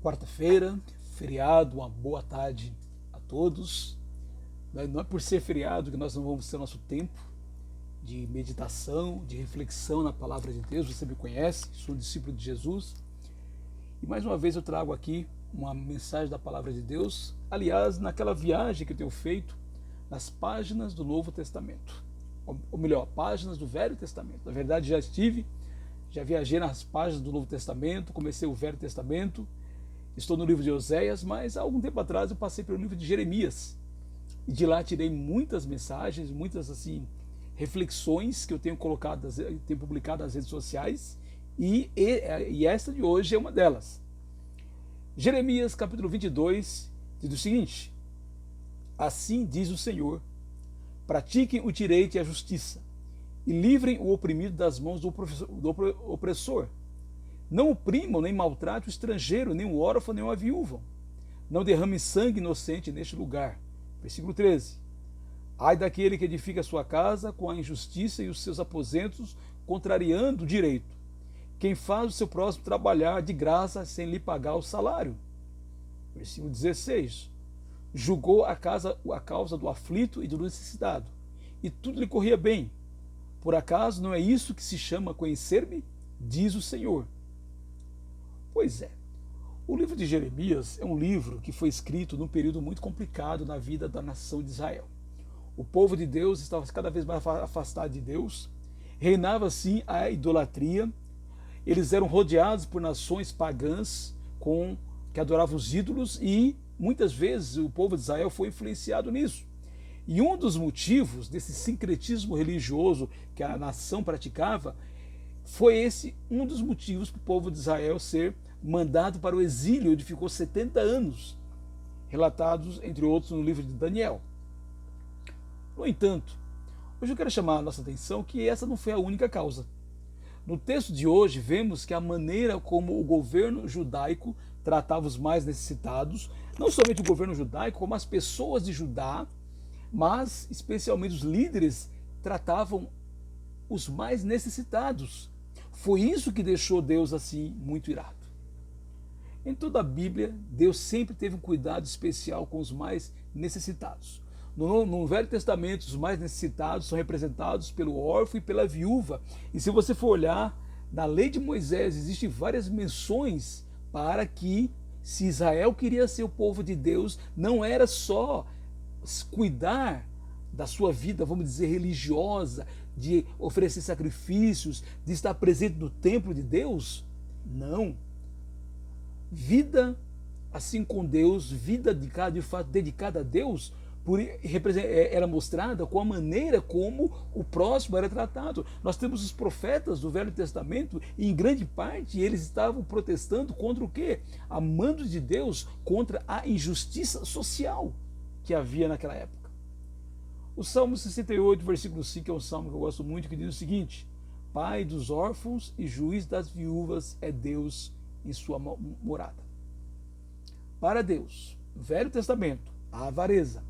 Quarta-feira, feriado, uma boa tarde a todos. Não é por ser feriado que nós não vamos ter nosso tempo de meditação, de reflexão na palavra de Deus. Você me conhece, sou discípulo de Jesus. E mais uma vez eu trago aqui uma mensagem da palavra de Deus, aliás, naquela viagem que eu tenho feito nas páginas do Novo Testamento. Ou melhor, páginas do Velho Testamento. Na verdade, já viajei nas páginas do Novo Testamento, comecei o Velho Testamento. Estou no livro de Oséias, mas há algum tempo atrás eu passei pelo livro de Jeremias. E de lá tirei muitas mensagens, muitas reflexões que eu tenho publicado nas redes sociais, e esta de hoje é uma delas. Jeremias capítulo 22 diz o seguinte: assim diz o Senhor, pratiquem o direito e a justiça, e livrem o oprimido das mãos do opressor. Não oprimam nem maltratem o estrangeiro, nem o órfão, nem a viúva. Não derramem sangue inocente neste lugar. Versículo 13. Ai daquele que edifica a sua casa com a injustiça e os seus aposentos, contrariando o direito. Quem faz o seu próximo trabalhar de graça sem lhe pagar o salário. Versículo 16. Julgou a causa do aflito e do necessitado, e tudo lhe corria bem. Por acaso não é isso que se chama conhecer-me? Diz o Senhor. Pois é, o livro de Jeremias é um livro que foi escrito num período muito complicado na vida da nação de Israel. O povo de Deus estava cada vez mais afastado de Deus, reinava assim a idolatria, eles eram rodeados por nações pagãs que adoravam os ídolos, e muitas vezes o povo de Israel foi influenciado nisso. E um dos motivos desse sincretismo religioso que a nação praticava foi um dos motivos para o povo de Israel ser mandado para o exílio, onde ficou 70 anos, relatados, entre outros, no livro de Daniel. No entanto, hoje eu quero chamar a nossa atenção que essa não foi a única causa. No texto de hoje, vemos que a maneira como o governo judaico tratava os mais necessitados, não somente o governo judaico, como as pessoas de Judá, mas especialmente os líderes, tratavam os mais necessitados. Foi isso que deixou Deus assim muito irado. Em toda a Bíblia, Deus sempre teve um cuidado especial com os mais necessitados. No Velho Testamento, os mais necessitados são representados pelo órfão e pela viúva. E se você for olhar, na lei de Moisés existem várias menções para que, se Israel queria ser o povo de Deus, não era só cuidar da sua vida, vamos dizer, religiosa, de oferecer sacrifícios, de estar presente no templo de Deus. Não. Vida assim com Deus, vida de fato dedicada a Deus, era mostrada com a maneira como o próximo era tratado. Nós temos os profetas do Velho Testamento, e em grande parte eles estavam protestando contra o quê? Amando de Deus, contra a injustiça social que havia naquela época. O Salmo 68, versículo 5, é um salmo que eu gosto muito, que diz o seguinte: Pai dos órfãos e juiz das viúvas é Deus em sua morada. Para Deus, no Velho Testamento, a avareza,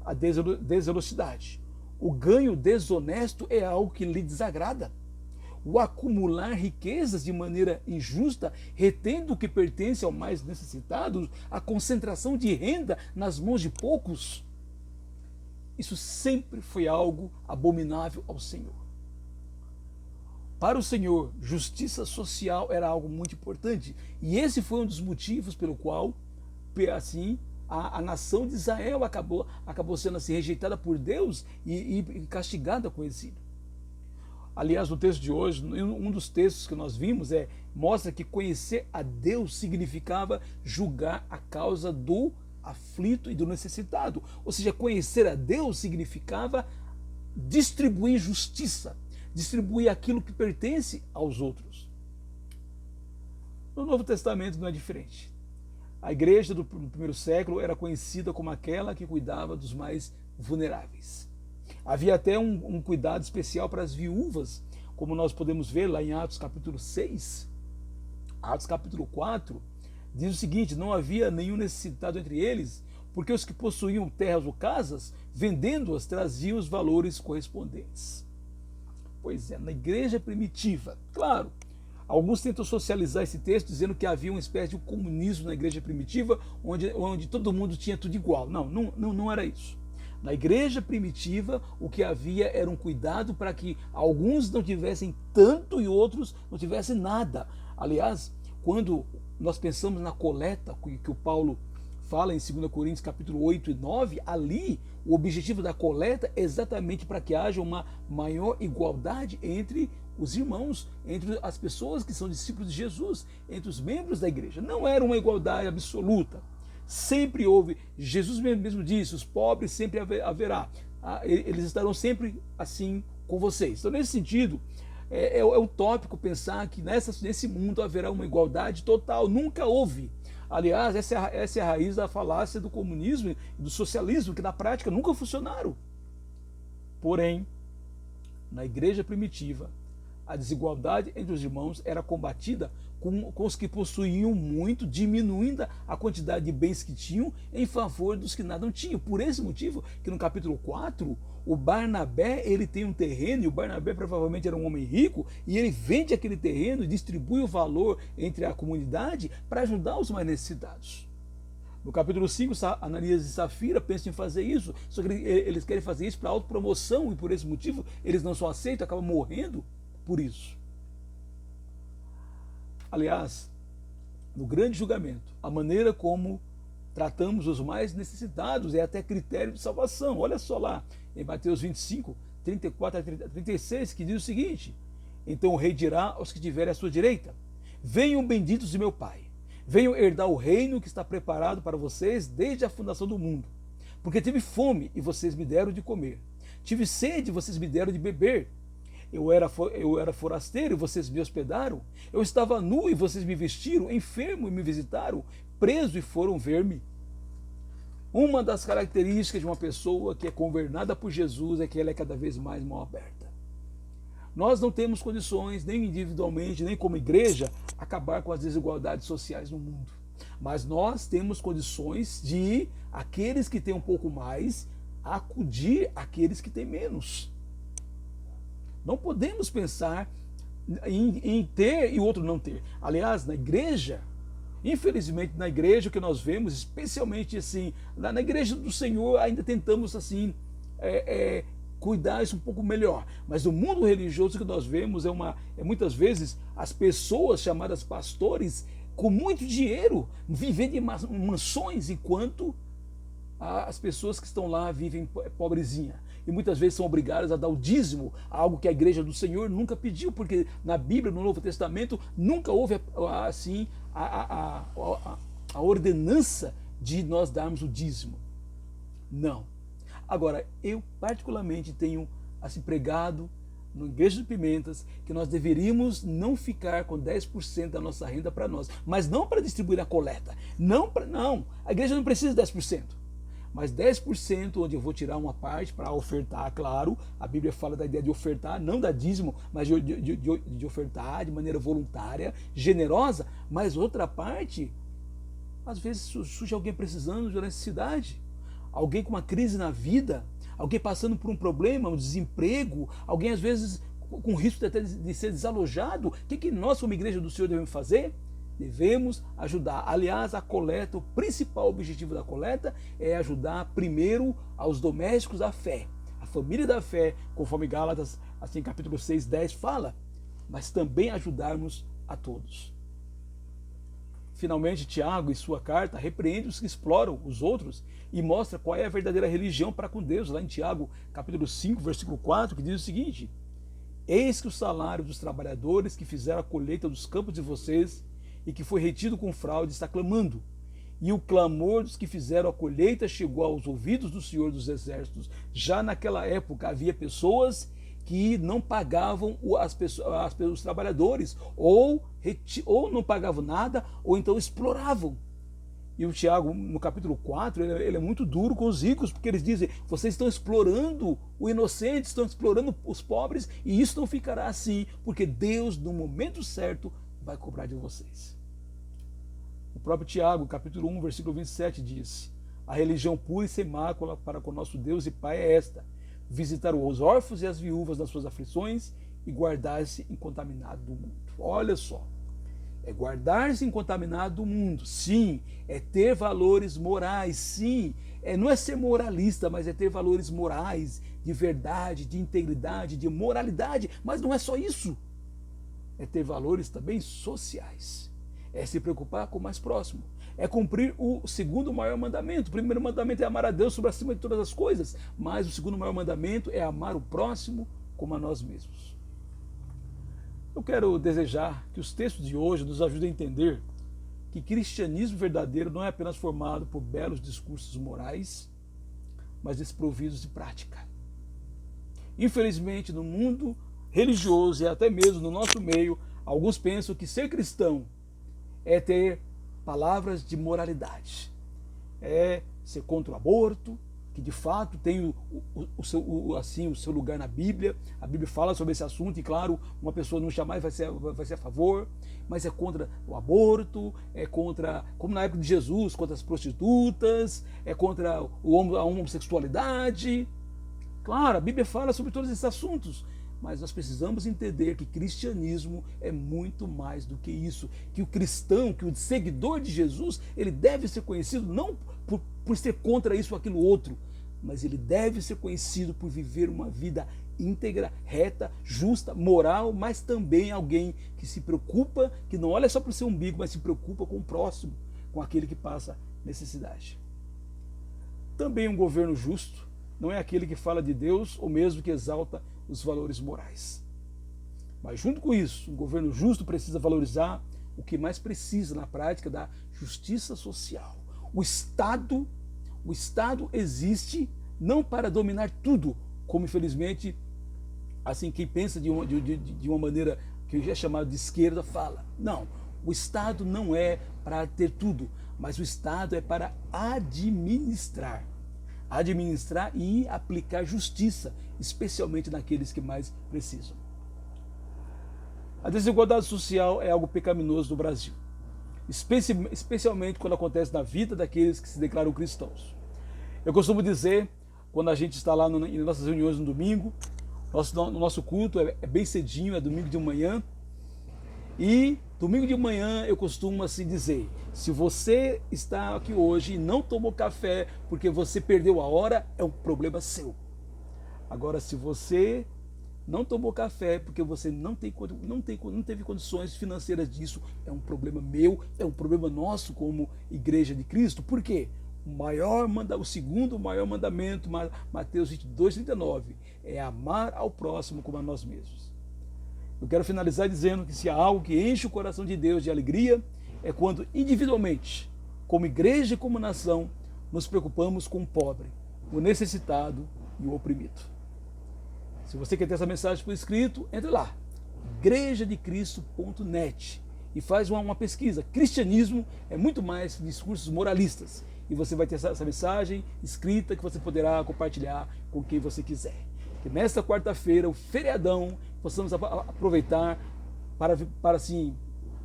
a desonestidade, o ganho desonesto é algo que lhe desagrada. O acumular riquezas de maneira injusta, retendo o que pertence ao mais necessitado, a concentração de renda nas mãos de poucos, isso sempre foi algo abominável ao Senhor. Para o Senhor, justiça social era algo muito importante, e esse foi um dos motivos pelo qual, assim, a nação de Israel acabou sendo assim rejeitada por Deus e castigada com o exílio. Aliás, no texto de hoje, um dos textos que nós vimos mostra que conhecer a Deus significava julgar a causa do aflito e do necessitado. Ou seja, conhecer a Deus significava distribuir justiça, distribuir aquilo que pertence aos outros. No Novo Testamento não é diferente. A igreja do primeiro século era conhecida como aquela que cuidava dos mais vulneráveis. Havia até um cuidado especial para as viúvas, como nós podemos ver lá em Atos capítulo 6. Atos capítulo 4 diz o seguinte: não havia nenhum necessitado entre eles, porque os que possuíam terras ou casas, vendendo-as, traziam os valores correspondentes. Pois é, na igreja primitiva, claro, Alguns tentam socializar esse texto dizendo que havia uma espécie de comunismo na igreja primitiva, onde todo mundo tinha tudo igual. Não era isso. Na igreja primitiva, o que havia era um cuidado para que alguns não tivessem tanto e outros não tivessem nada. Aliás, quando nós pensamos na coleta que o Paulo fala em 2 Coríntios capítulo 8 e 9, ali o objetivo da coleta é exatamente para que haja uma maior igualdade entre os irmãos, entre as pessoas que são discípulos de Jesus, entre os membros da igreja. Não era uma igualdade absoluta. Sempre houve, Jesus mesmo disse, os pobres sempre haverá, eles estarão sempre assim com vocês. Então, nesse sentido, é utópico pensar que nesse mundo haverá uma igualdade total. Nunca houve. Aliás, essa é a raiz da falácia do comunismo e do socialismo, que na prática nunca funcionaram. Porém, na igreja primitiva, a desigualdade entre os irmãos era combatida com os que possuíam muito, diminuindo a quantidade de bens que tinham em favor dos que nada tinham. Por esse motivo que no capítulo 4, o Barnabé, ele tem um terreno, e o Barnabé provavelmente era um homem rico, e ele vende aquele terreno e distribui o valor entre a comunidade para ajudar os mais necessitados. No capítulo 5, Ananias e Safira pensam em fazer isso, só que eles querem fazer isso para autopromoção, e por esse motivo eles não são aceitos, acabam morrendo por isso. Aliás, no grande julgamento, a maneira como tratamos os mais necessitados é até critério de salvação. Olha só lá, em Mateus 25, 34 a 36, que diz o seguinte: então o rei dirá aos que tiverem à sua direita: venham benditos de meu Pai, venham herdar o reino que está preparado para vocês desde a fundação do mundo. Porque tive fome e vocês me deram de comer, tive sede e vocês me deram de beber. Eu era forasteiro e vocês me hospedaram. Eu estava nu e vocês me vestiram, enfermo e me visitaram, preso e foram ver-me. Uma das características de uma pessoa que é governada por Jesus é que ela é cada vez mais mão aberta. Nós não temos condições, nem individualmente, nem como igreja, acabar com as desigualdades sociais no mundo. Mas nós temos condições de, aqueles que têm um pouco mais, acudir àqueles que têm menos. Não podemos pensar em ter e o outro não ter. Aliás, na igreja, infelizmente na igreja, o que nós vemos, especialmente assim, na igreja do Senhor, ainda tentamos assim, cuidar isso um pouco melhor. Mas no mundo religioso, o que nós vemos é muitas vezes as pessoas chamadas pastores com muito dinheiro vivendo em mansões, enquanto as pessoas que estão lá vivem pobrezinha. E muitas vezes são obrigadas a dar o dízimo, algo que a igreja do Senhor nunca pediu, porque na Bíblia, no Novo Testamento, nunca houve assim a ordenança de nós darmos o dízimo. Não. Agora, eu particularmente tenho assim pregado no Igreja de Pimentas que nós deveríamos não ficar com 10% da nossa renda para nós, mas não para distribuir na coleta. Não, a igreja não precisa de 10%. Mas 10% onde eu vou tirar uma parte para ofertar, claro, a Bíblia fala da ideia de ofertar, não da dízimo, mas de ofertar de maneira voluntária, generosa, mas outra parte, às vezes surge alguém precisando de uma necessidade, alguém com uma crise na vida, alguém passando por um problema, um desemprego, alguém às vezes com risco até de ser desalojado. O que nós como igreja do Senhor devemos fazer? Devemos ajudar. Aliás, a coleta, o principal objetivo da coleta é ajudar primeiro aos domésticos da fé, a família da fé, conforme Gálatas, assim, capítulo 6, 10 fala, mas também ajudarmos a todos. Finalmente, Tiago, em sua carta, repreende os que exploram os outros e mostra qual é a verdadeira religião para com Deus, lá em Tiago, capítulo 5, versículo 4, que diz o seguinte: eis que o salário dos trabalhadores que fizeram a colheita dos campos de vocês e que foi retido com fraude está clamando, e o clamor dos que fizeram a colheita chegou aos ouvidos do Senhor dos Exércitos. Já naquela época havia pessoas que não pagavam os trabalhadores, ou não pagavam nada, ou então exploravam. E o Tiago, no capítulo 4, ele é muito duro com os ricos, porque eles dizem: vocês estão explorando o inocente, estão explorando os pobres, e isso não ficará assim, porque Deus, no momento certo, vai cobrar de vocês. O próprio Tiago, capítulo 1, versículo 27, diz: a religião pura e sem mácula para com nosso Deus e Pai é esta: visitar os órfãos e as viúvas nas suas aflições e guardar-se incontaminado do mundo. Olha só, é guardar-se incontaminado do mundo, sim, é ter valores morais, sim, não é ser moralista, mas é ter valores morais, de verdade, de integridade, de moralidade, mas não é só isso, é ter valores também sociais, é se preocupar com o mais próximo, é cumprir o segundo maior mandamento. O primeiro mandamento é amar a Deus sobre acima de todas as coisas, mas o segundo maior mandamento é amar o próximo como a nós mesmos. Eu quero desejar que os textos de hoje nos ajudem a entender que cristianismo verdadeiro não é apenas formado por belos discursos morais, mas desprovidos de prática. Infelizmente, no mundo religioso e até mesmo no nosso meio, alguns pensam que ser cristão é ter palavras de moralidade, é ser contra o aborto, que de fato tem o seu lugar na Bíblia. A Bíblia fala sobre esse assunto e, claro, uma pessoa não jamais vai ser a favor, mas é contra o aborto, é contra, como na época de Jesus, contra as prostitutas, é contra a homossexualidade. Claro, a Bíblia fala sobre todos esses assuntos, mas nós precisamos entender que cristianismo é muito mais do que isso, que o cristão, que o seguidor de Jesus, ele deve ser conhecido não por ser contra isso ou aquilo outro, mas ele deve ser conhecido por viver uma vida íntegra, reta, justa, moral, mas também alguém que se preocupa, que não olha só para o seu umbigo, mas se preocupa com o próximo, com aquele que passa necessidade. Também um governo justo não é aquele que fala de Deus ou mesmo que exalta os valores morais. Mas junto com isso, um governo justo precisa valorizar o que mais precisa na prática da justiça social. O Estado existe não para dominar tudo, como infelizmente assim quem pensa de uma maneira que é chamado de esquerda fala. Não, o Estado não é para ter tudo, mas o Estado é para administrar e aplicar justiça, especialmente naqueles que mais precisam. A desigualdade social é algo pecaminoso no Brasil, especialmente quando acontece na vida daqueles que se declaram cristãos. Eu costumo dizer, quando a gente está lá em nossas reuniões no domingo, no nosso culto é bem cedinho, é domingo de manhã, e domingo de manhã eu costumo assim dizer, se você está aqui hoje e não tomou café porque você perdeu a hora, é um problema seu. Agora, se você não tomou café porque você não teve condições financeiras disso, é um problema meu, é um problema nosso como Igreja de Cristo. Por quê? O segundo maior mandamento, Mateus 22:39, é amar ao próximo como a nós mesmos. Eu quero finalizar dizendo que se há algo que enche o coração de Deus de alegria, é quando individualmente, como igreja e como nação, nos preocupamos com o pobre, o necessitado e o oprimido. Se você quer ter essa mensagem por escrito, entre lá, igrejadecristo.net, e faz uma pesquisa. Cristianismo é muito mais que discursos moralistas. E você vai ter essa mensagem escrita que você poderá compartilhar com quem você quiser. Que nesta quarta-feira, o feriadão, possamos aproveitar para assim,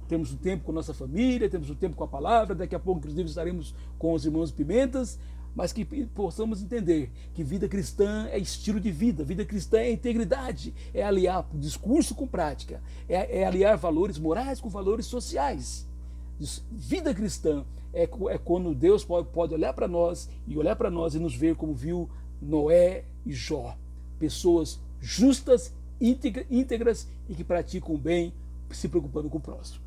termos um tempo com a nossa família, temos um tempo com a palavra, daqui a pouco, inclusive, estaremos com os irmãos Pimentas, mas que possamos entender que vida cristã é estilo de vida, vida cristã é integridade, é aliar discurso com prática, é aliar valores morais com valores sociais. Vida cristã é quando Deus pode olhar para nós e nos ver como viu Noé e Jó, pessoas justas, íntegras e que praticam o bem, se preocupando com o próximo.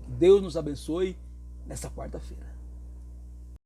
Deus nos abençoe nessa quarta-feira.